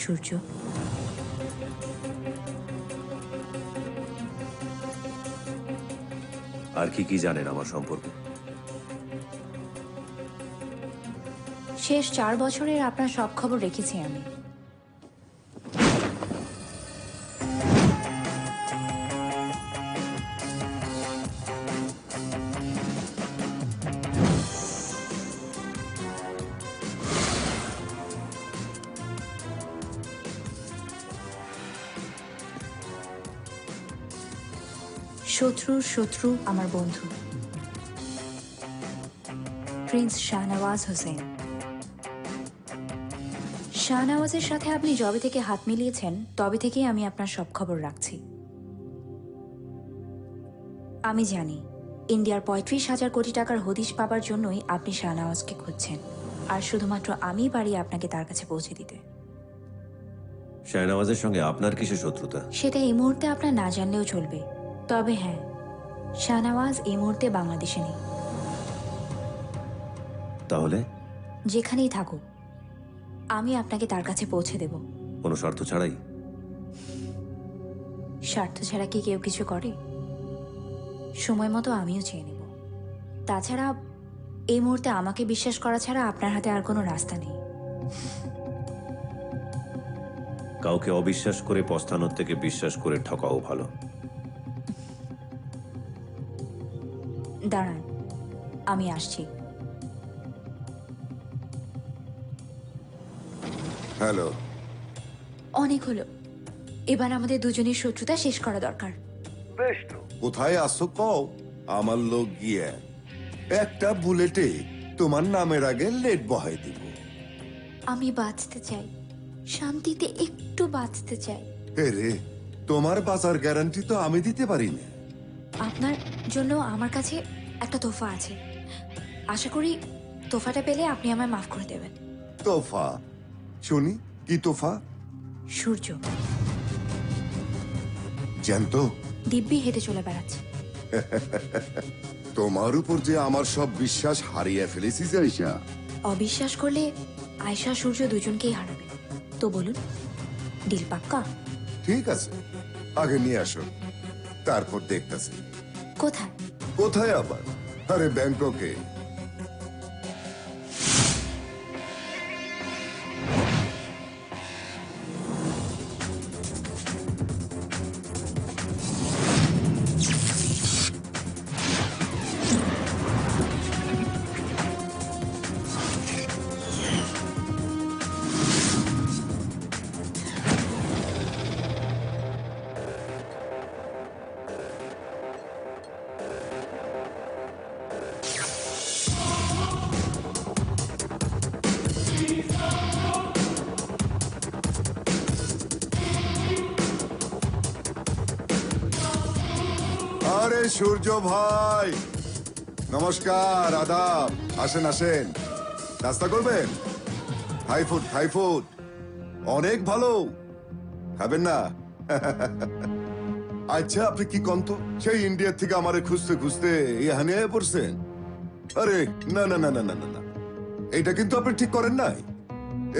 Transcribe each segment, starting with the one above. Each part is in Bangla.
সূর্য, আর কি কি জানেন আমার সম্পর্কে? শেষ 4 বছরের আপনার সব খবর রেখেছি আমি। শত্রুর শত্রু আমার বন্ধু প্রিন্স শাহনওয়াজ হোসেন। শাহনওয়াজের সাথে আপনি যবে থেকে হাত মিলিয়েছেন তবে থেকেই আমি আপনার সব খবর রাখছি। আমি জানি ইন্ডিয়ার 35,000 কোটি টাকার হদিশ পাবার জন্যই আপনি শাহনওয়াজকে খুঁজছেন, আর শুধুমাত্র আমিই পারি আপনাকে তার কাছে পৌঁছে দিতে। শাহনওয়াজের সঙ্গে আপনার কিসের শত্রুতা? সেটা এই মুহূর্তে আপনার না জানলেও চলবে, তবে হ্যাঁ, শাহনওয়াজ এই মুহূর্তে বাংলাদেশে নেই। তাহলে যেখানেই থাকুক আমি আপনাকে তার কাছে পৌঁছে দেব। কোনো শর্ত ছাড়াই? স্বার্থ ছাড়া কি কেউ কিছু করে? সময় মতো আমিও চেয়ে নেব। তাছাড়া এই মুহূর্তে আমাকে বিশ্বাস করা ছাড়া আপনার হাতে আর কোনো রাস্তা নেই। কাউকে অবিশ্বাস করে পস্তানোর থেকে বিশ্বাস করে ঠকাও ভালো। দাঁড়ান, আমি আসছি। হ্যালো। অনেক হলো, এবার আমাদের দুজনের শত্রুতা শেষ করা দরকার। বেশ তো, কোথায় আসো কও, আমার লোক গিয়ে একটা বুলেটে তোমার নামের আগে লেট বহাই দিব। আমি বাঁচতে চাই, শান্তিতে একটু বাঁচতে চাই। রে, তোমার বাঁচার গ্যারান্টি তো আমি দিতে পারি না। আপনার জন্য আমার কাছে একটা তোফা আছে, আশা করি তোফাটা পেলে আপনি আমায় মাফ করে দেবেন। তোফা? শুনি, কি তোফা? সূর্য জ্যান্ত? দিব্যি হেঁটে চলে বেড়াচ্ছে। তোমার উপর যে আমার সব বিশ্বাস হারিয়ে ফেলেছি আয়শা। অবিশ্বাস করলে আয়শা সূর্য দুজনকেই হারাবে। তো বলুন, ডিল পাক্কা? ঠিক আছে, আগে নিয়ে আসো, তারপর দেখতেছি। কোথায়? কোথায় আবার? আরে ব্যাংককে। আরে সূর্য ভাই, নমস্কার, আদাব। আসেন আসেন, নাস্তা করবেন? থাই ফুড, থাই ফুড অনেক ভালো, খাবেন না? আচ্ছা, আপনি কি কন্ত সেই ইন্ডিয়া থেকে আমারে খুঁজতে খুঁজতে এখানে পড়ছেন? আরে না না না না না না না, এইটা কিন্তু আপনি ঠিক করেন নাই।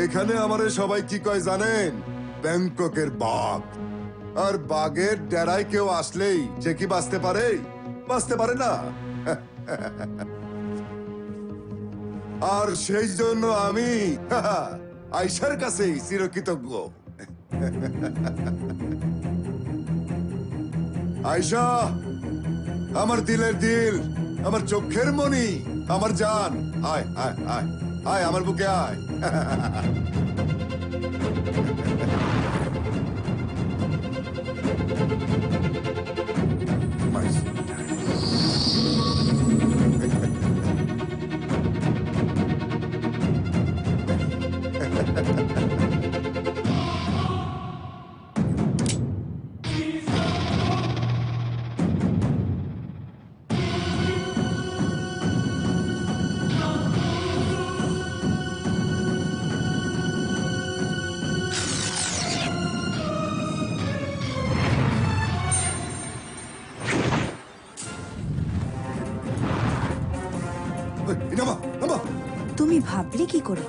এখানে আমারে সবাই কি কয় জানেন? ব্যাংককের বাঘ। আর বাঘের ডেরায় কেউ আসলেই সে কি বাঁচতে পারে? বাঁচতে পারে না। আর সেই জন্য আমি আয়শার কাছেই চিরকৃতজ্ঞ। আয়শা, আমার দিলের দিল, আমার চোখের মনি, আমার জান, আয় আয় আয় আয়, আমার বুকে আয়। তুমি ভাবলে কি করে?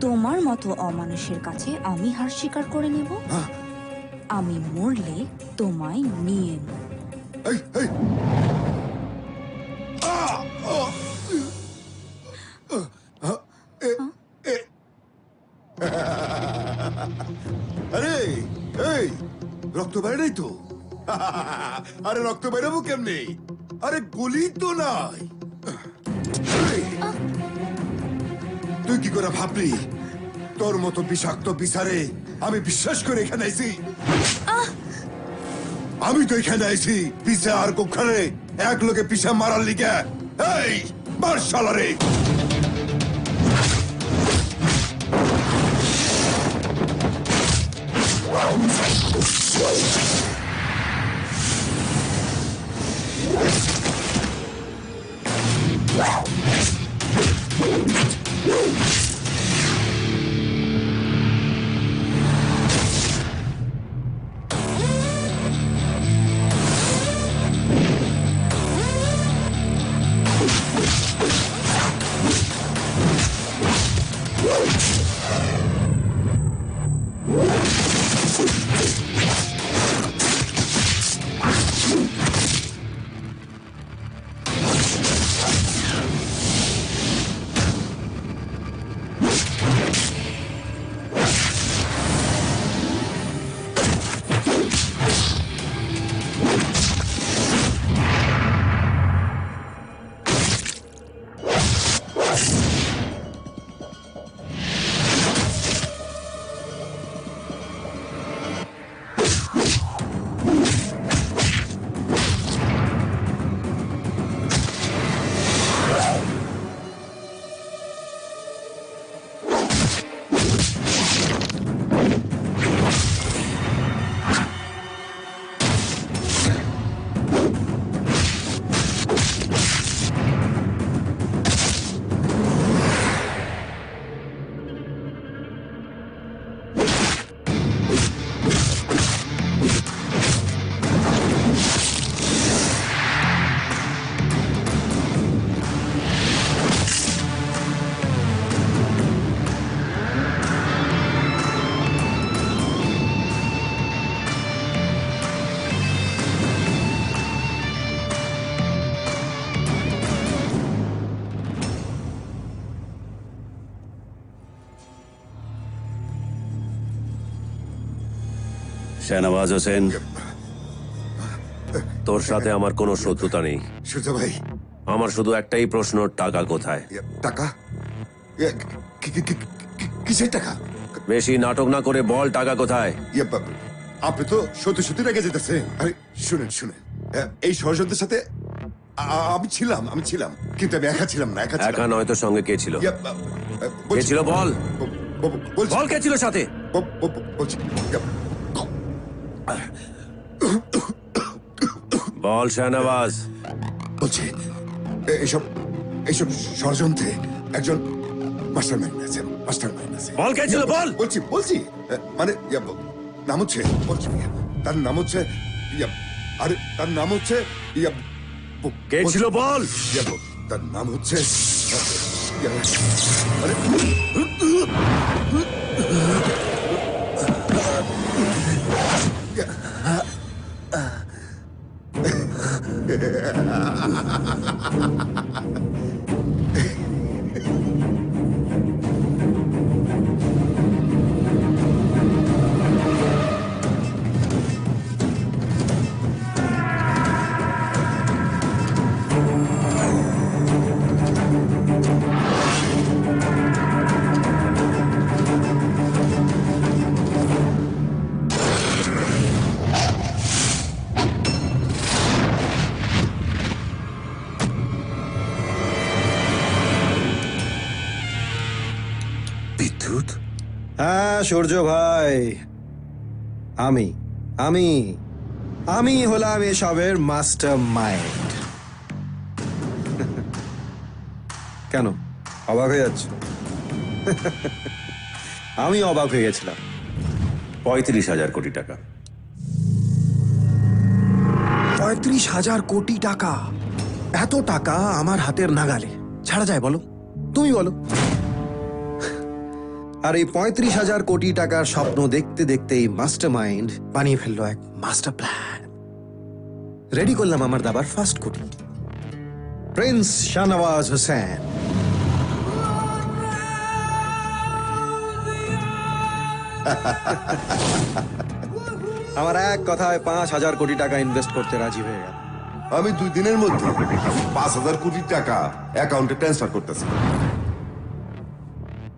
তোমার মতো অমানুষের কাছে আমি হার স্বীকার করে নেব? আমি মরলে তোমায় নিয়ে নেব। এই, এই। আরে এই রক্ত বাইরে নাই তো? আরে রক্ত বেরোবো কেমনি? আরে গুলি তো নাই। এই, তুই কি করে ভাবলি তোর মতো বিষাক্ত বিচারে আমি বিশ্বাস করে এখানে আইছি? আমি তো এখানে আইছি পিছে আর কোখানে এক লোকে পিছে মারার লিগে। এই মার শালারে। শাহনওয়াজ হোসেন, তোর সাথে আমার কোনো শত্রুতা নেই। সূর্য ভাই, আমার শুধু একটাই প্রশ্ন, টাকা কোথায়? টাকা? কিসের টাকা? বেশি নাটক না করে বল, টাকা কোথায়? আপনি তো সত্যি সত্যি রেগে যেতেছে। আরে শুনেন শুনেন, এই ষড়যন্ত্রের সাথে আমি ছিলাম কিন্তু আমি একা ছিলাম না। একা নয় তো, সঙ্গে কে ছিল? কে ছিল বল, বলছি বল কে ছিল সাথে? বলছি বল শাহনওয়াজ। বলছি এইসব এইসব ষড়যন্ত্রে একজন মাস্টারমাইন্ড আছে। বল কে ছিল বল। বলছি মানে নাম হচ্ছে, বলছি তার নাম হচ্ছে আরে তার নাম হচ্ছে কে ছিল বল। তার নাম হচ্ছে আরে বিদ্যুৎ। হ্যাঁ সূর্য ভাই, আমি আমি আমি হলাম এসবের মাস্টার মাইন্ড। কেন অবাক হয়ে যাচ্ছে? আমি অবাক হয়ে গেছিলাম। 35,000 কোটি টাকা। 35,000 কোটি টাকা? এত টাকা আমার হাতের নাগালে ছাড়া যায় বলো? তুমি বলো। আর এই 35,000 কোটি টাকার স্বপ্ন দেখতে দেখতে এই মাস্টার মাইন্ড বানিয়ে ফেললো এক মাস্টার প্ল্যান। রেডি করলাম আমার দাবার ফার্স্ট কোটি, প্রিন্স শাহনওয়াজ হোসেন। আমার এক কথায় 5,000 কোটি টাকা ইনভেস্ট করতে রাজি হয়ে গেল। আমি 2 দিনের মধ্যে 5,000 কোটি টাকা অ্যাকাউন্টে ট্রান্সফার করতেছি।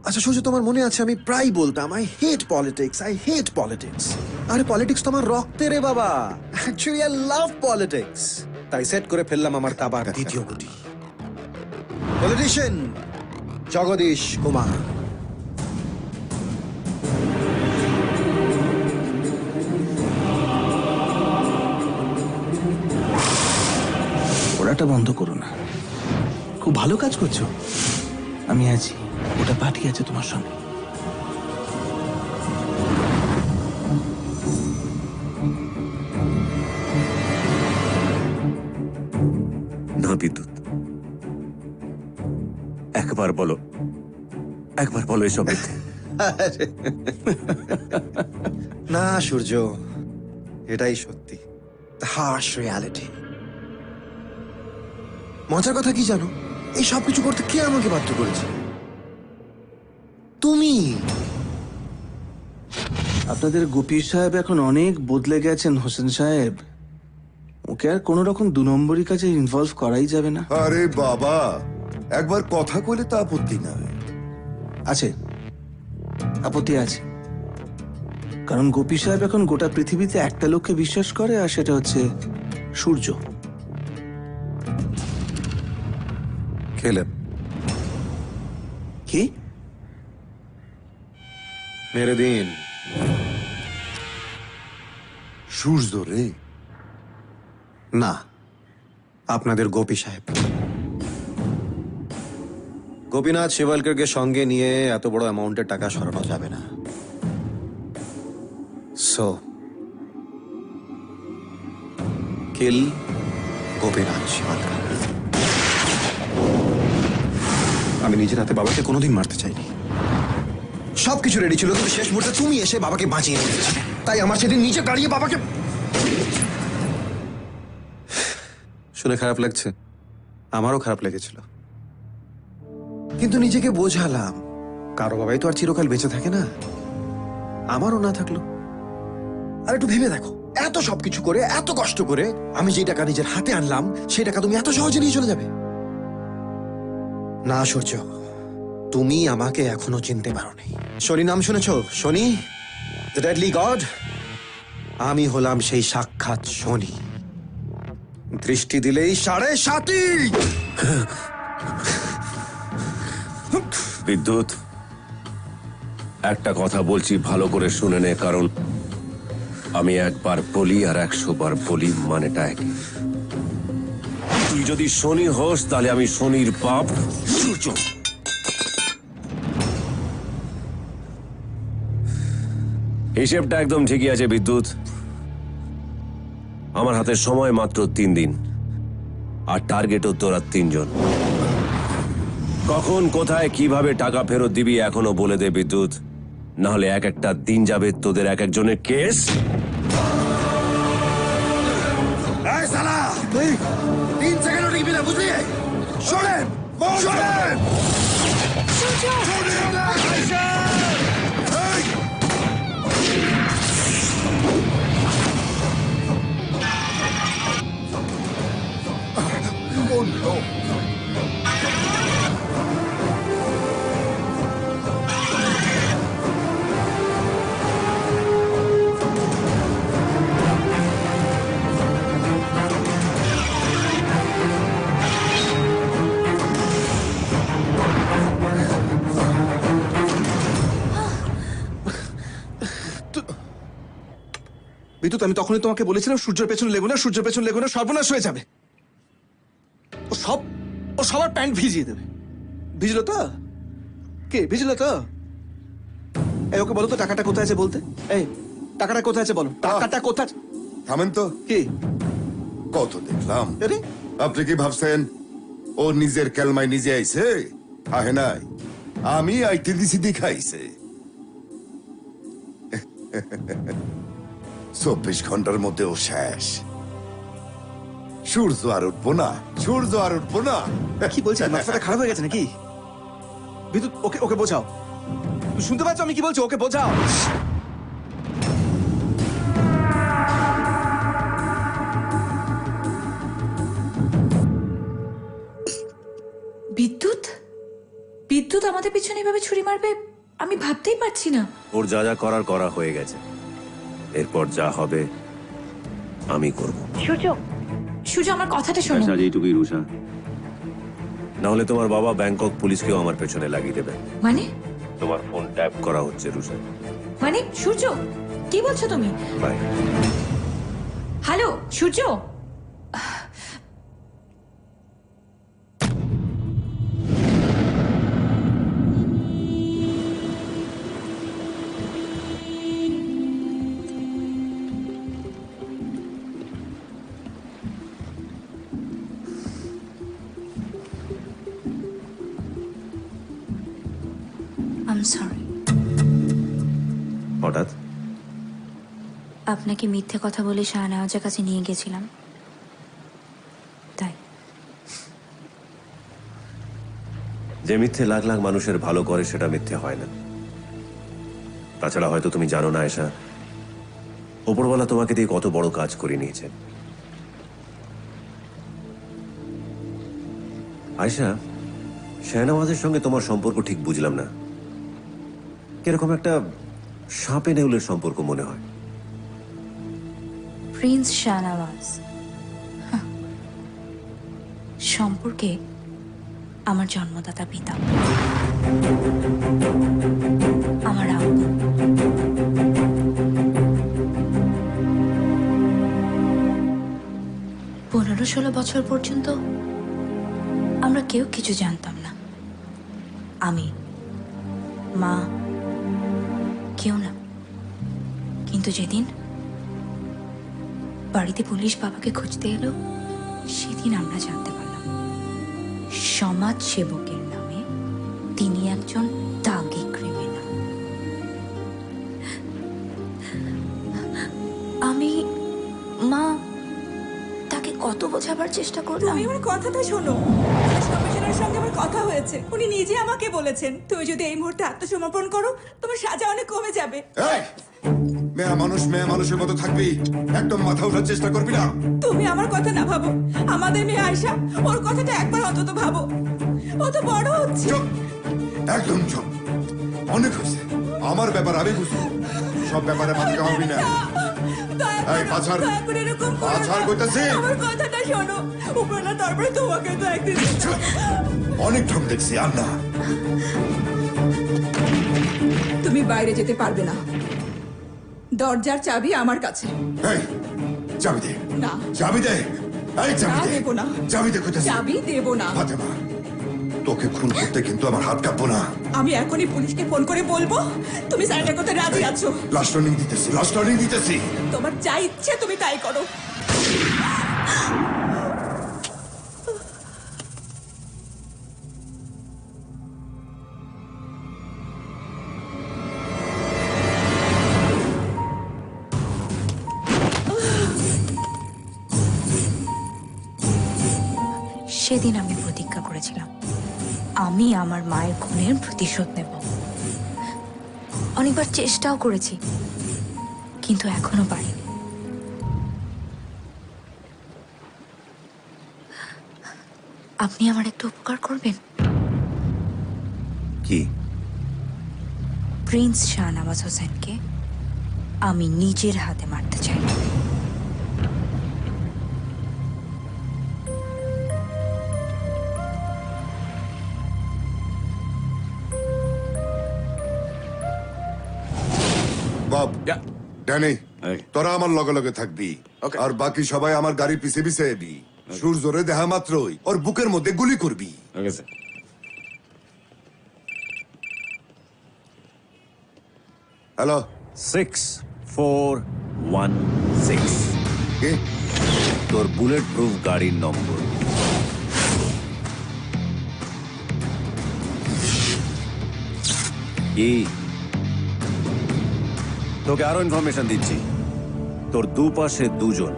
আচ্ছা সূর্য, তোমার মনে আছে আমি প্রায় বলতাম I hate politics, I hate politics. আরে পলিটিক্স তো আমার রক্তে রে বাবা, অ্যাকচুয়ালি আই লাভ পলিটিক্স। তাই সেট করে ফেললাম আমার দাবার দ্বিতীয় কোটি, পলিটিশিয়ান জগদীশ কুমার। ওরাটা বন্ধ করো না, খুব ভালো কাজ করছো। আমি আছি, ওটা পার্টি আছে তোমার সঙ্গে। না বিদ্যুৎ, একবার বলো এসব মিথ্যে। না সূর্য, এটাই সত্যি, দ্য হার্শ রিয়ালিটি। মজার কথা কি জানো, এই সব কিছু করতে কে আমাকে বাধ্য করেছে? তুমি। আপনাদের গোপী সাহেব এখন অনেক বদলে গেছেন হোসেন সাহেব। ওকে আর কোনো রকম 2 নম্বরই কাজে ইনভলভ করাই যাবে না। আরে বাবা, একবার কথা কইলে তা আপত্তি নাই। আছে, আপত্তি আছে, কারণ গোপী সাহেব এখন গোটা পৃথিবীতে একটা লোককে বিশ্বাস করে, আর সেটা হচ্ছে সূর্য। খেলেন কি? মেরে দিন। সূর্য রে? না, আপনাদের গোপী সাহেব। গোপীনাথ শিবলকরকে সঙ্গে নিয়ে এত বড় অ্যামাউন্টের টাকা সরানো যাবে না। সো কিল গোপীনাথ শিবলকর। আমি নিজের হাতে বাবাকে কোনোদিন মারতে চাইনি। সবকিছু রেডি ছিল, কিন্তু শেষ মুহূর্তে তুমি এসে বাবাকে বাঁচিয়ে নিয়েছো। তাই আমার সেদিন নিচে দাঁড়িয়ে বাবাকে। শুনে খারাপ লাগছে, আমারও খারাপ লেগেছিল, কিন্তু নিজেকে বোঝালাম কারো বাবাই তো আর চিরকাল বেঁচে থাকে না, আমারও না থাকলো। আর একটু ভেবে দেখো, এত সবকিছু করে, এত কষ্ট করে আমি যে টাকা নিজের হাতে আনলাম, সেই টাকা তুমি এত সহজে নিয়ে চলে যাবে? না সূর্য, তুমি আমাকে এখনো চিনতে পারোনি। শনি নাম শুনেছো? শনি, দ্য ডেডলি গড। আমি হলাম সেই সাক্ষাৎ শনি। দৃষ্টি দিলেই 7.5। বিদ্যুৎ, একটা কথা বলছি, ভালো করে শুনে নে, কারণ আমি একবার বলি আর 100 বার বলি, মানেটা একই। তুই যদি শনি হোস, তাহলে আমি শনির বাপ সূর্য। হিসেবটা একদম ঠিকই আছে বিদ্যুৎ। আমার হাতে সময় মাত্র 3 দিন, আর টার্গেটও তোরা 3 জন। কখন, কোথায়, কিভাবে টাকা ফেরত দিবি এখনো বলে দে বিদ্যুৎ, নাহলে একটা দিন যাবে তোদের এক একজনের কেস। 3 সেকেন্ডও টিকবি না, বুঝলি? শোনেন, শোনেন। Oh no! বিদ্যুৎ, আমি তখনই তোমাকে বলেছিলাম সূর্যের পেছনে লেগো না, সূর্যের পেছনে লেগো না, সর্বনাশ হয়ে যাবে। ও সবার প্যান্ট ভিজিয়ে দেবে। ভিজলো তো? কে ভিজলো তো? এই ওকে বলো তো টাকাটা কোথায় আছে বলতে। এই টাকাটা কোথায় আছে বলো, টাকাটা কোথায়? থামেন তো। কি কত দেখলাম। আরে আপনি কি ভাবছেন ও নিজের কেলমায় নিজে আইছে? আহে নাই, আমি আইতে দিছি দেখাইছে। 24 ঘন্টার মধ্যে ও শেষ। সূর্য আর উঠবো না, সূর্য আর উঠবো না। কি বলছেন? মাথাটা খারাপ হয়ে গেছে নাকি? বিদ্যুৎ, ওকে ওকে বোঝাও। তুই শুনতে পাচ্ছ আমি কি বলছি? ওকে বোঝাও। বিদ্যুৎ বিদ্যুৎ আমাদের পিছনে এভাবে ছুরি মারবে আমি ভাবতেই পারছি না। ওর যা যা করার করা হয়ে গেছে, এরপর যা হবে আমি করব। সূর্য আমার কথাটা শোনো। আজ এইটুকুই রুষা, না হলে তোমার বাবা ব্যাংকক পুলিশকেও আমার পেছনে লাগিয়ে দেবে। মানে তোমার ফোন ট্যাপ করা হচ্ছে রুষা। মানে সূর্য কি বলছো তুমি? Bye. Hello Surya, I am sorry. হঠাৎ আপনাকে মিথ্যে কথা বলে শাহনওয়াজের কাছে নিয়ে গেছিলাম, তাই। যে মিথ্যে লাখ লাখ মানুষের ভালো করে সেটা মিথ্যে হয় না। তাছাড়া হয়তো তুমি জানো না আয়েশা, ওপরওয়ালা তোমাকে দিয়ে কত বড় কাজ করে নিয়েছে। আয়েশা, শাহনওয়াজের সঙ্গে তোমার সম্পর্ক ঠিক বুঝলাম না। কিরকম একটা সাপে নেউলের সম্পর্ক মনে হয়। প্রিন্স শাহনওয়াজ সম্পর্কে আমার জন্মদাতা পিতা, আমার আব্বু। 15-16 বছর পর্যন্ত আমরা কেউ কিছু জানতাম না। আমি, মা, কেউ না। কিন্তু যেদিন বাড়িতে পুলিশ বাবাকে খুঁজতে এলো, সেদিন আমরা জানতে পারলাম সমাজ সেবকের নামে তিনি একজন দাগী ক্রিমিনাল। আমি, মা, তাকে কত বোঝাবার চেষ্টা করলাম। তুমি আমার কথাটা শোনো। পুলিশ কমিশনারের সঙ্গে আমার কথা হয়েছে, উনি নিজে আমাকে বলেছেন তুমি যদি এই মুহূর্তে আত্মসমর্পণ করো তোমার সাজা অনেক কমে যাবে। এই, মেয়ে মানুষ মেয়ে মানুষের মতো থাকবি, একদম মাথা ওঠার চেষ্টা করবি না। তুমি আমার কথা না ভাবো, আমাদের মেয়ে আয়শা, ওর কথাটা একবার অন্তত ভাবো। ও তো বড় হচ্ছে। চুপ, একদম চুপ। অনেক হয়েছে। আমার ব্যাপার আমি বুঝবো, সব ব্যাপারে মাথা ঘামাবি না। দয়া এই, করে- পাছাড়। দয়া করে এরকম করো না। পাছাড় কইতাছি। আমার কথাটা শোনো, উপরওয়ালা দরবারে তোমাকে তো একদিন। চুপ, অনেক ঢং দেখছি, আর না। তুমি বাইরে যেতে পারবে না, দরজার চাবি আমার কাছে। এই, চাবি দে, না, চাবি দে। এই, চাবি না, দে, দেবো না। চাবি দে কইতাছি। চাবি দেবো না। ফাতেমা, তোকে খুন করতে কিন্তু আমার হাত কাঁপবো না। আমি এখনই পুলিশকে ফোন করে বলবো তুমি সারেন্ডার করতে রাজি আছো। লাস্ট ওয়ার্নিং দিতেছি, লাস্ট ওয়ার্নিং দিতেছি। তোমার যা ইচ্ছে তুমি তাই করো। সেদিন আমি প্রতিজ্ঞা করেছিলাম আমি আমার মায়ের খুনের প্রতিশোধ নেব। অনেকবার চেষ্টাও করেছি, কিন্তু এখনো পারিনি। আপনি আমার একটু উপকার করবেন? কি? প্রিন্স শাহনওয়াজ হোসেনকে আমি নিজের হাতে মারতে চাই। বাব, Yeah. Danny, Okay. তোরা আমার লগে লগে থাকবি। Okay. আর বাকি সবাই আমার গাড়ির পিছে পিছে এবি। সূর্যরে দেখা মাত্রই ওর বুকের মধ্যে গুলি করবি। Okay sir. হ্যালো, 6416 কে? তোর বুলেট প্রুফ গাড়ির নম্বর। কি? তোকে আরো ইনফরমেশন দিচ্ছি। তোর দুপাশে দুজন,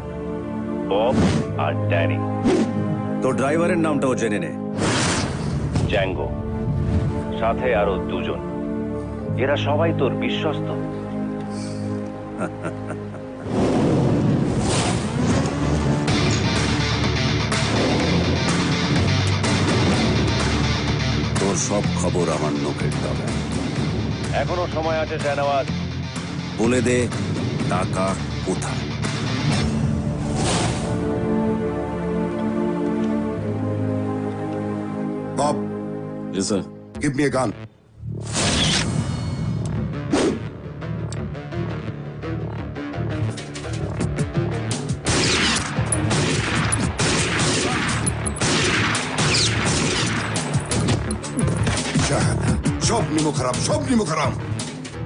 বব আর ড্যানি। তোর ড্রাইভারের নামটাও জেনে নে, জ্যাঙ্গো। সাথে আরো দুজন, এরা সবাই তোর বিশ্বস্ত। তোর সব খবর আমার নখের তলায়। এখনো সময় আছে শাহনওয়াজ, বলে দে টাকা কোথায়। Bob, Yes, sir. give me a gun. সব নিমো খারাপ, সব নিমো খারাপ।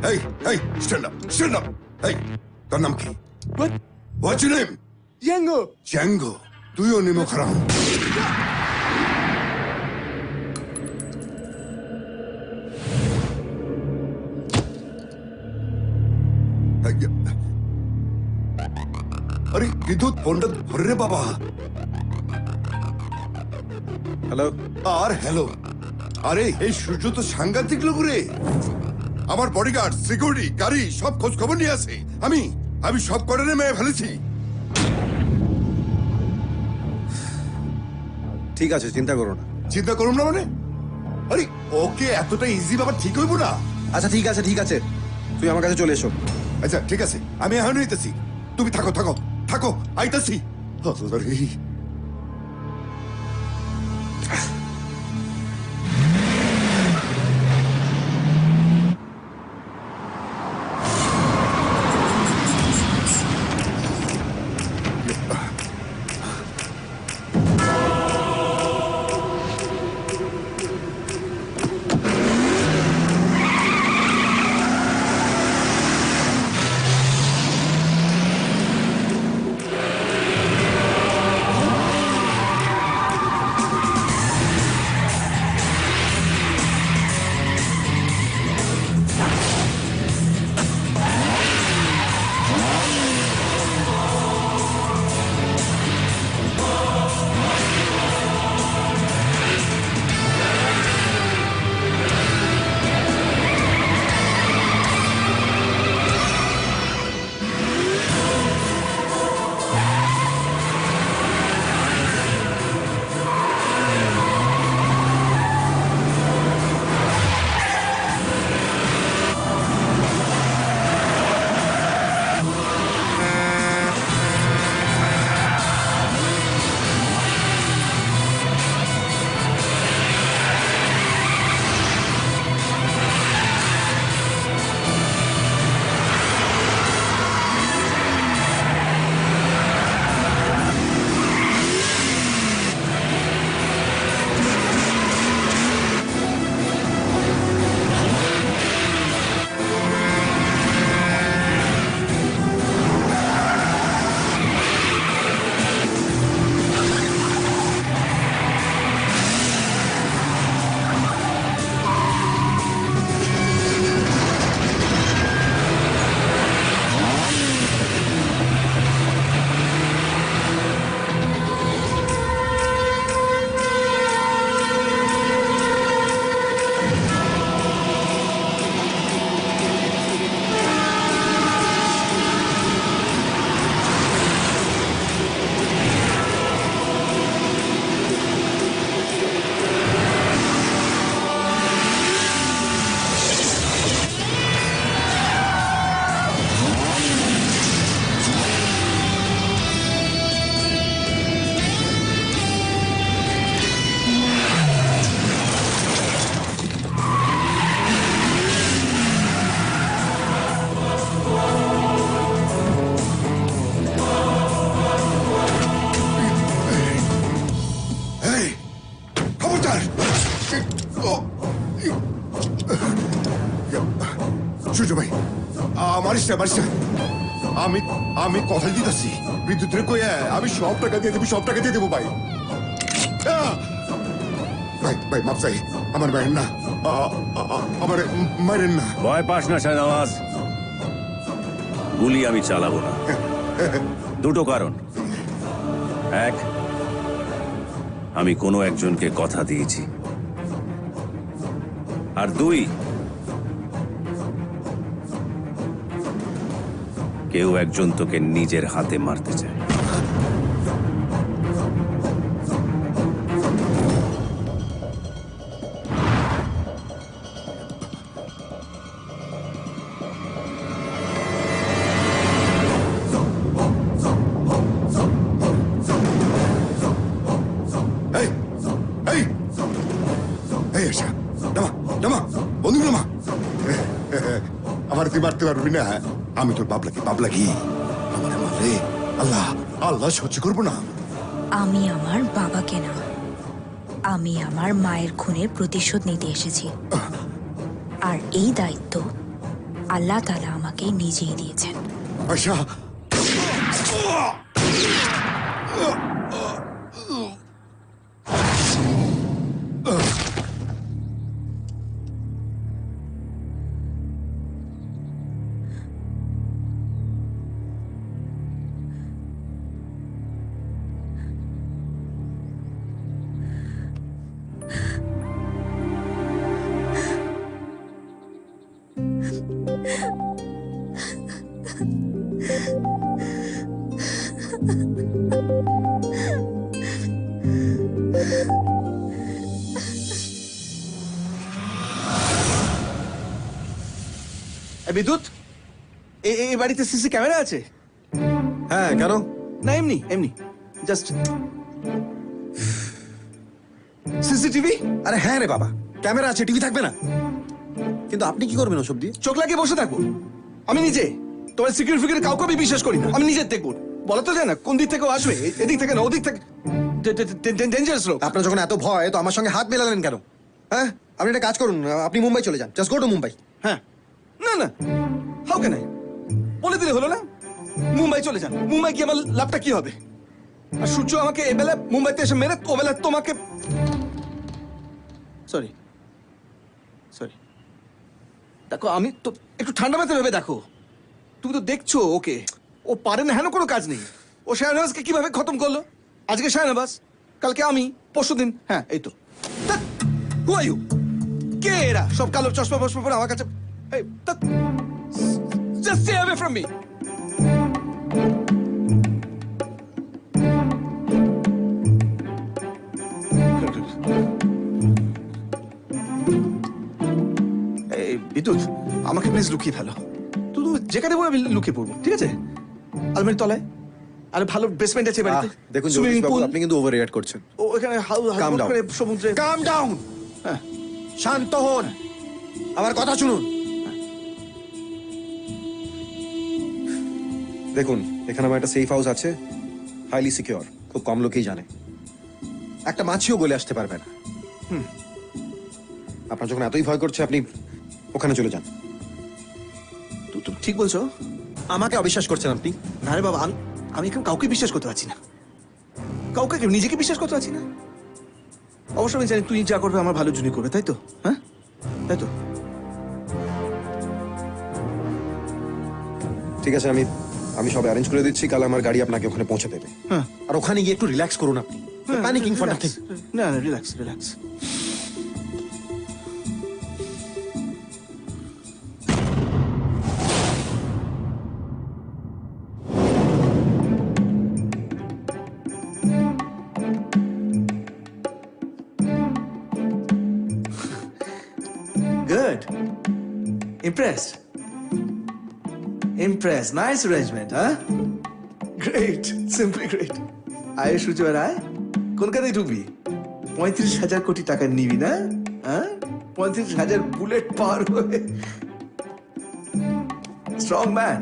এই এই স্ট্যান্ড আপ, স্ট্যান্ড আপ। এই তোর নাম কি? What's your name? Zango. Zango, তুইও নিমো খারাপ। আরে বিদ্যুৎ ফোনটা ধরে রে বাবা। হ্যালো। আর হ্যালো। আরে এই সূর্য তো সাংঘাতিক লোক রে। আমার বডিগার্ড, সিকিউরিটি, গাড়ি সব খোঁজ খবর নিয়ে আসে। আমি সব কর্ডারে মেরে ফেলেছি। ঠিক আছে, চিন্তা করো না। চিন্তা করুন না মানে? আরে ওকে এতটা ইজি ব্যাপার ঠিক হইব না। আচ্ছা ঠিক আছে, ঠিক আছে, তুই আমার কাছে চলে এসো। আচ্ছা ঠিক আছে, আমি এখন হইতেছি। তুমি থাকো থাকো থাকো, আইতাছি। আরে সূর্য ভাই, মারিস না মারিস না। আমি কথা দিতেছি, বিদ্যুতের কই আমি সব টাকা দিয়ে দেবো, সব টাকা দিয়ে দেবো ভাই। ভাই ভাই মাপ চাই, আমার মায়ের না, আমার মায়ের না। ভয় পাস না শাহনওয়াজ, গুলি আমি চালাবো না। দুটো কারণ। এক, আমি কোনো একজনকে কথা দিয়েছি। আর দুই, কেউ একজন তোকে নিজের হাতে মারতে চায়। এই এই এই আশা নামা নামা বন্ধু নামা আমার তুই মারতে পারবি না। আমি তোর বাবলা কি আমার মারলে আল্লাহ আল্লাহ সহ্য করবো না। আমি আমার বাবাকে না, আমি আমার মায়ের খুনের প্রতিশোধ নিতে এসেছি। আর এই দায়িত্ব আল্লাহ তাআলা আমাকে নিজেই দিয়েছেন। আশা বিদ্যুৎ, এই বাড়িতে সিসি ক্যামেরা আছে? হ্যাঁ, কেন? না এমনি এমনি জাস্ট সিসিটিভি। আরে হ্যাঁ রে বাবা, ক্যামেরা আছে, টিভি থাকবে না? কিন্তু আপনি কি করবেন ওসব দিয়ে? চোখ লাগিয়ে বসে থাকবো? আমি নিজে তোমার সিকিউরিটি ফিকিউরিটি কাউকে আমি বিশ্বাস করি না। আমি নিজের দেখবো, বলা তো যায় না কোন দিক থেকে আসবে, এদিক থেকে না ওদিক থেকে। ডেঞ্জারাস লোক। আপনার যখন এত ভয় তো আমার সঙ্গে হাত মেলালেন কেন? হ্যাঁ, আপনি একটা কাজ করুন, আপনি মুম্বাই চলে যান। Just go to Mumbai. হ্যাঁ, না না, হাউ ক্যান আই? বলে দিলে হলো না, মুম্বাই চলে যান। মুম্বাই কি আমার লাভটা কি হবে? আর সূর্য আমাকে এবেলা মুম্বাইতে এসে মেরে ওবেলা তোমাকে। সরি সরি, দেখো আমি তো একটু ঠান্ডা মাথায় ভেবে দেখো। তুমি তো দেখছো ওকে, ও পারে না, হেন কোনো কাজ নেই। ও শাহনাবাজকে কিভাবে খতম করলো? আজকে শাহনাবাজ, কালকে আমি, পরশুদিন। হ্যাঁ এই তো। হু আর ইউ? কে এরা সব? কালো চশমা বসমা পরে আমার কাছে। এই just stay away from me. এই বিদ্যুৎ, আমাকে প্লিজ লুকিয়ে ফেলো। তুমি যেখানে বলে আমি লুকিয়ে পড়বো, ঠিক আছে? আলমারির তলায়। আরে ভালো বেসমেন্ট আছে বাড়িতে। দেখুন সুইমিং জ্যোতিষবাবু, পুল। আপনি কিন্তু ওভার রিঅ্যাক্ট করছেন। ও এখানে Calm down. সমুদ্রে। কাম ডাউন, হ্যাঁ, শান্ত হন, আমার কথা শুনুন। দেখুন, এখানে আমার একটা সেফ হাউস আছে, হাইলি সিকিউর, খুব কম লোকেই জানে। একটা মাছিও বলে আসতে পারবে না। আপনার যখন এতই ভয় করছে, আপনি ওখানে চলে যান। তুমি ঠিক বলছো। আমাকে অবিশ্বাস করছেন আপনি? না রে বাবা, আমি এখন কাউকে বিশ্বাস করতে পারছি না। কাউকে নিজেকে বিশ্বাস করতে পারছি না। অবশ্য আমি জানি তুই যা করবে আমার ভালোর জন্যই করবে, তাই তো? হ্যাঁ, তাই তো। ঠিক আছে, আমি সব অ্যারেঞ্জ করে দিচ্ছি। কাল আমার গাড়ি আপনাকে ওখানে পৌঁছে দেবে। হ্যাঁ, আর ওখানে গিয়ে একটু রিল্যাক্স করুন আপনি। প্যানিকিং ফর নাথিং। না না, relax relax. Good. Impressed? Impressed. Nice arrangement, huh? Great. Simply great. আয় সূর্য, আর আয়। কলকাতায় ঢুকবি, 35,000 কোটি টাকা নিবি না? হ্যাঁ, 35,000 বুলেট পার হয়ে। Strong man.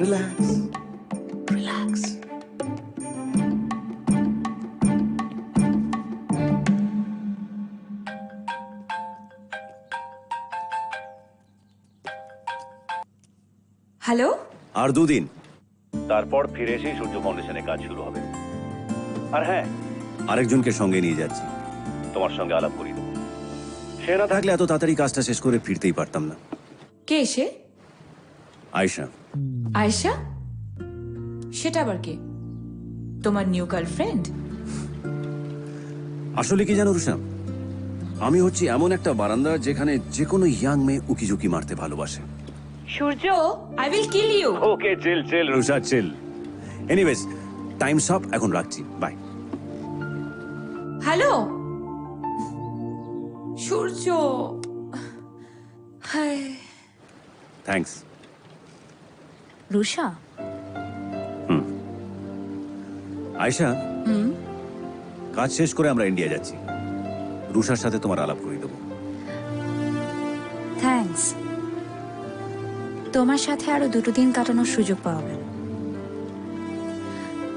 Relax relax. Hello, আর দুদিন, তারপর ফিরে এসেই সূর্য ফাউন্ডেশনে কাজ শুরু হবে। আর হ্যাঁ, আরেকজনকে সঙ্গে নিয়ে যাচ্ছি, তোমার সঙ্গে আলাপ করিয়ে দেবো। সে না থাকলে এত তাড়াতাড়ি কাজটা শেষ করে ফিরতেই পারতাম না। কে সে? আয়শা। আয়শা? সেটা আবার কে? তোমার নিউ গার্লফ্রেন্ড? আসলে কি জানো রুষা, আমি হচ্ছি এমন একটা বারান্দা যেখানে যে কোনো ইয়াং মেয়ে উকিঝুঁকি মারতে ভালোবাসে। Surya, I will kill you. Okay chill chill Rusha chill. Anyways, time's up, এখন রাখছি, bye. Hello Surya. Hi. Thanks. Rusha, Ayesha, কাজ শেষ করে আমরা ইন্ডিয়া যাচ্ছি। রুষার সাথে তোমার আলাপ করিয়ে দেবো। থ্যাঙ্কস। তোমার সাথে আরো 2 দিন কাটানোর সুযোগ পাওয়া গেল।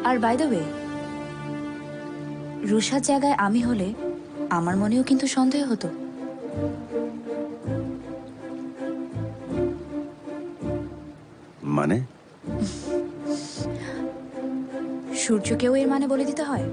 আর বাই দ্য ওয়ে, রুষার জায়গায় আমি হলে আমার মনেও কিন্তু সন্দেহ হতো। মানে? সূর্যকেও এর মানে বলে দিতে হয়?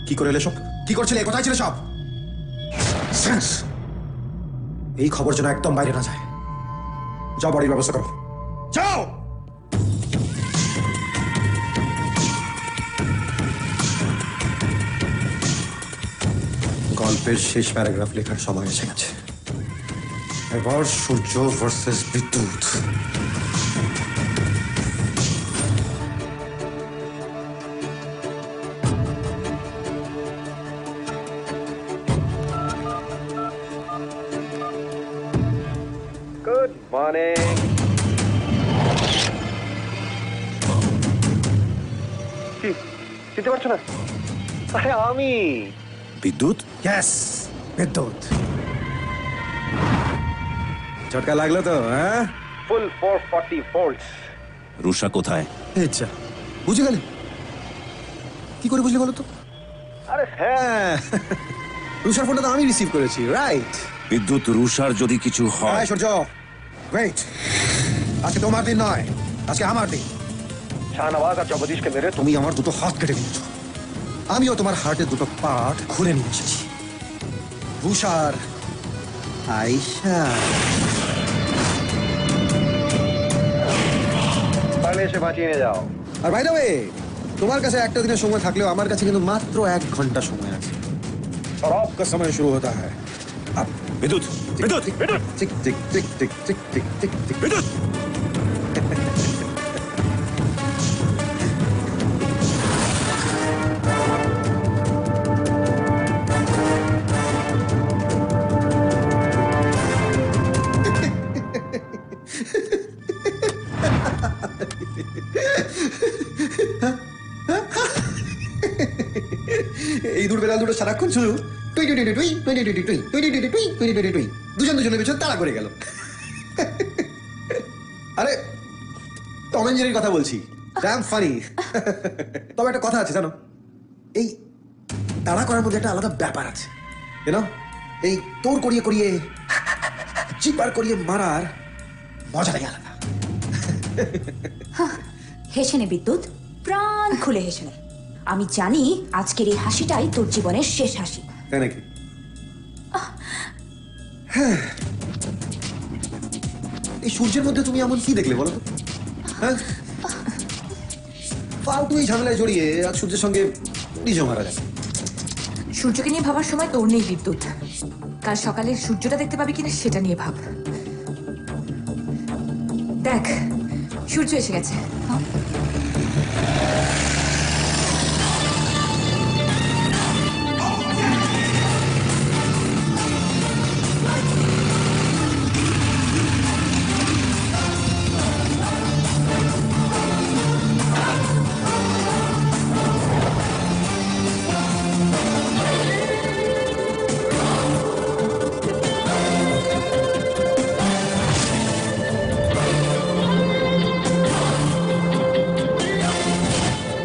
কি করে এলে সব? কি করছিলে? কোথায় ছিল সব? সেন্স! এই খবর যেন একদম বাইরে না যায়। যাও, বাড়ির ব্যবস্থা করো, যাও। গল্পের শেষ প্যারাগ্রাফ লেখার সময় এসে গেছে। এবার সূর্য ভার্সেস বিদ্যুৎ। Good morning. কি চিনতে পারছো না? আরে আমি বিদ্যুৎ। ইয়েস, বিদ্যুৎ। ঝটকা লাগলো তো? হ্যাঁ, ফুল 440 ভোল্টস। রুষা কোথায়? আচ্ছা, বুঝে গেলে? কি করে বুঝলে বলো তো? আরে হ্যাঁ, রুষার ফোনটা তো আমি রিসিভ করেছি, রাইট? বিদ্যুৎ, রুষার যদি কিছু হয়। হ্যাঁ সূর্য, ওয়েট। আজকে তোমার দিন নয়, আজকে আমার দিন। শাহনওয়াজ আর জগদীশকে মেরে তুমি আমার দুটো হাত কেটে দিয়েছো। আমিও তোমার হার্টের দুটো পার্ট খুলে নিয়ে এসেছি। রুষার আয়শা। পারলে এসে বাঁচিয়ে নিয়ে যাও। আর বাই দ্য ওয়ে, তোমার কাছে একটা দিনের সময় থাকলেও আমার কাছে কিন্তু মাত্র 1 ঘন্টা সময় আছে। और आपका समय शुरू होता है अब। বিদ্যুৎ, বিদ্যুৎ, বিদ্যুৎ, टिक टिक टिक टिक टिक टिक टिक टिक। বিদ্যুৎ। এই দূর বেড়াল দুটো সারাক্ষণ শুধু টুই টুই টুই টুই টুই টুই টুই টুই টুই টুই টুই টুই টুই টুই দুজন দুজনের পেছনে তাড়া করে গেল। আরে টম এন্ড জেরির কথা বলছি, ড্যাম ফানি। তবে একটা কথা আছে জানো, এই তাড়া করার মধ্যে একটা আলাদা ব্যাপার আছে, জানো? এই তোর করিয়ে করিয়ে চিপার করিয়ে মারার মজাটাই আলাদা। হেসে নে বিদ্যুৎ, প্রাণ খুলে হেসে নে। আমি জানি আজকের এই হাসিটাই তোর জীবনের শেষ হাসি। তাই নাকি? হ্যাঁ। এই সূর্যের মধ্যে তুমি এমন কি দেখলে বলো তো? হ্যাঁ, ফালতু এই ঝামেলায় জড়িয়ে আজ সূর্যের সঙ্গে নিজেও মারা যায়। সূর্যকে নিয়ে ভাবার সময় তোর নেই বিদ্যুৎ। কাল সকালে সূর্যটা দেখতে পাবি কিনা সেটা নিয়ে ভাব। দেখ, সূর্য এসে গেছে।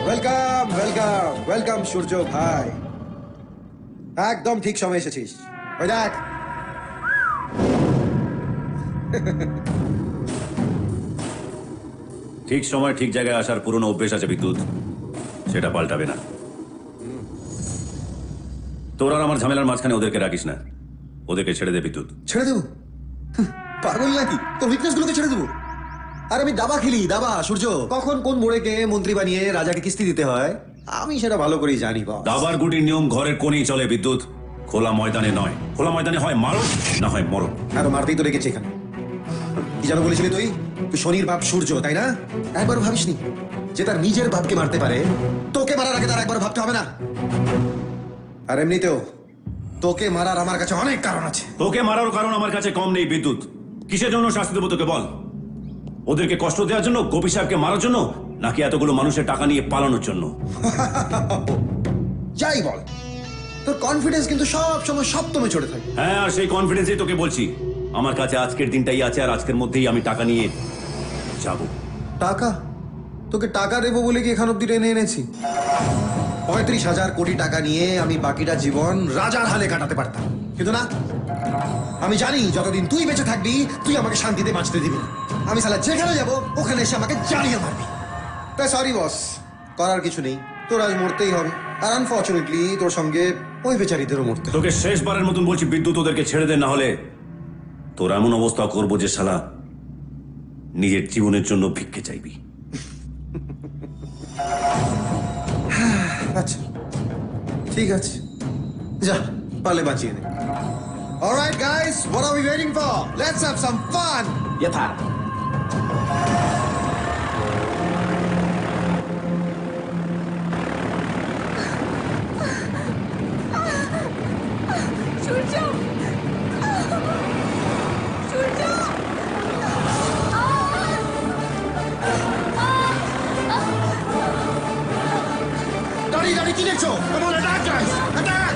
ওয়েলকাম ওয়েলকাম ওয়েলকাম সূর্য ভাই, একদম ঠিক সময় এসেছিস। ওই দেখ, ঠিক সময় ঠিক জায়গায় আসার পুরনো অভ্যেস আছে বিদ্যুৎ, সেটা পাল্টাবে না। তোর আর আমার ঝামেলার মাঝখানে ওদেরকে রাখিস না, ওদেরকে ছেড়ে দে বিদ্যুৎ। ছেড়ে দেবো? পাগল নাকি? তোর উইকনেস গুলোকে ছেড়ে দেবো? আর আমি দাবা খেলি, দাবা সূর্য। কখন কোন মোড়েকে মন্ত্রী বানিয়ে রাজাকে কিস্তি দিতে হয় আমি সেটা ভালো করেই জানি। দাবার গুটির নিয়ম ঘরের কোণেই চলে বিদ্যুৎ, খোলা ময়দানে নয়। খোলা ময়দানে হয় মারো না হয় মরো। আর মারতেই তো রেখেছি এখানে। কি যেন বলেছিলি তুই? তুই শনির বাপ সূর্য, তাই না? একবার ভাবিসনি যে তার নিজের বাপকে মারতে পারে, তোকে মারার আগে তার একবার ভাবতে হবে না? আর এমনিতেও তোকে মারার আমার কাছে অনেক কারণ আছে। তোকে মারার কারণ আমার কাছে কম নেই বিদ্যুৎ। কিসের জন্য শাস্তি দেবো তোকে বল? ওদেরকে কষ্ট দেওয়ার জন্য, গোপী সাহেবকে মারার জন্য, নাকি এতগুলো মানুষের টাকা নিয়ে পালানোর জন্য? যাই বল, তোর কনফিডেন্স কিন্তু সব সময় সপ্তমে চড়ে থাকে। হ্যাঁ, আর সেই কনফিডেন্সই তোকে বলছি। আমার কাছে আজকের দিনটাই আছে, আর আজকের মধ্যেই আমি টাকা নিয়ে যাব। টাকা? তোকে টাকা দেবো বলে কি এখান অব্দি টেনে এনেছি? 35,000 কোটি টাকা নিয়ে আমি বাকিটা জীবন রাজার হালে কাটাতে পারতাম, কিন্তু না। আমি জানি যতদিন তুই বেঁচে থাকবি তুই আমাকে শান্তিতে বাঁচতে দিবি না। আমি সালা যেখানে যাব ওখানে এসে আমাকে জ্বালিয়ে মারবি। তাই সরি বস, করার কিছু নেই, তোর আজ মরতেই হবে। আর আনফর্চুনেটলি তোর সঙ্গে ওই বেচারিদেরও মরতে হবে। তোকে শেষবারের মতন বলছি বিদ্যুৎ ওদেরকে ছেড়ে দে, না হলে তোর এমন অবস্থা করবো যে শালা নিজের জীবনের জন্য ভিক্ষে চাইবি। আচ্ছা ঠিক আছে, যা পালে বাঁচিয়ে নে। Alright guys, what are we waiting for? Let's have some fun. यथा সূর্য সূর্য দাঁড়িয়ে দাঁড়িয়ে কি দেখছো? Come on, attack guys! Attack!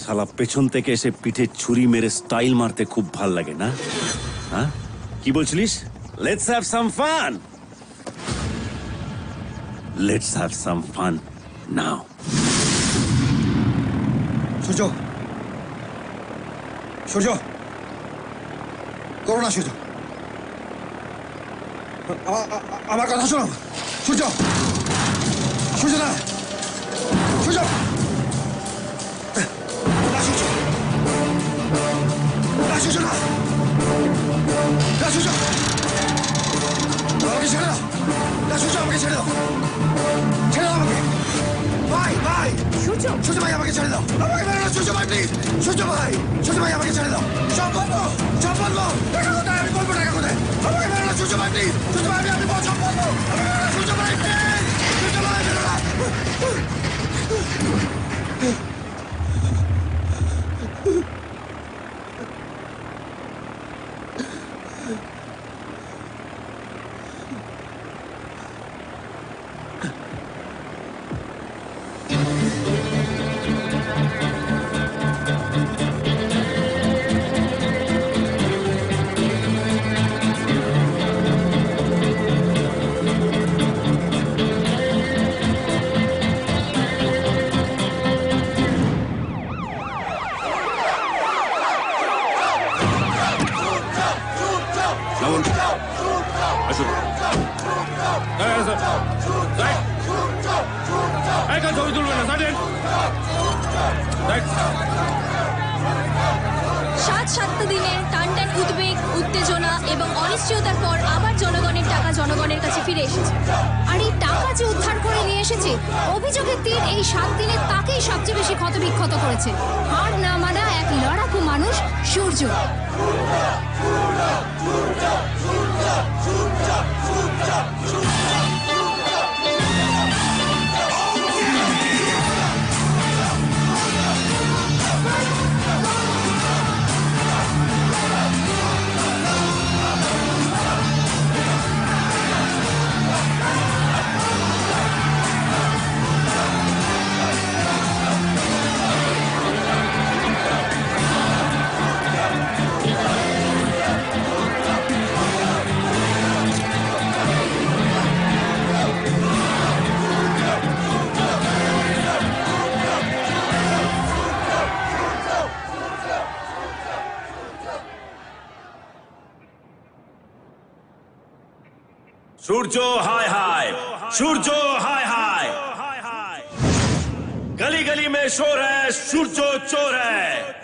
শালা পেছন থেকে এসে পিঠে ছুরি মেরে স্টাইল মারতে খুব ভাল লাগে না? হ্যাঁ, কি বলছিলিস? Let's have some fun, let's have some fun now. Surya, Surya, করো না সূর্য, আমার কথা শোনো। সূর্য, সূর্য না, সূর্য, না সূর্য, না সূর্য, না, না সূর্য, আমাকে ছেড়ে দাও, না সূর্য, আমাকে ছেড়ে দাও, ছেড়ে দাও আমাকে, ভাই ভাই, সূর্য, সূর্য ভাই আমাকে ছেড়ে দাও, আমাকে মেরো না সূর্য ভাই প্লিজ, সূর্য ভাই, সূর্য ভাই আমাকে ছেড়ে দাও, সব বলবো, সব বলবো, টাকা কোথায়, আমি বলবো টাকা কোথায়, আমাকে মেরো না সূর্য ভাই প্লিজ, সূর্য ভাই আমি সব বলবো, আমাকে মেরো না সূর্য ভাই প্লিজ, সূর্য ভাই মেরো না। আসুন, আসুন। ছবি তুলবেন না, সাইডেন। 7 দিনের টানটান উদ্বেগ, উত্তেজনা এবং অনিশ্চয়তার পর আবার জনগণের টাকা জনগণের কাছে ফিরে এসেছে। আর এই টাকা যে উদ্ধার করে নিয়ে এসেছে, অভিযোগের তীর এই 7 দিনে তাকেই সবচেয়ে বেশি ক্ষতবিক্ষত করেছে। হার না মানা এক লড়াকু মানুষ সূর্য। सूरजो हाय हाय, सूरजो हाय हाय, गली गली में शोर है, सूरजो चोर है।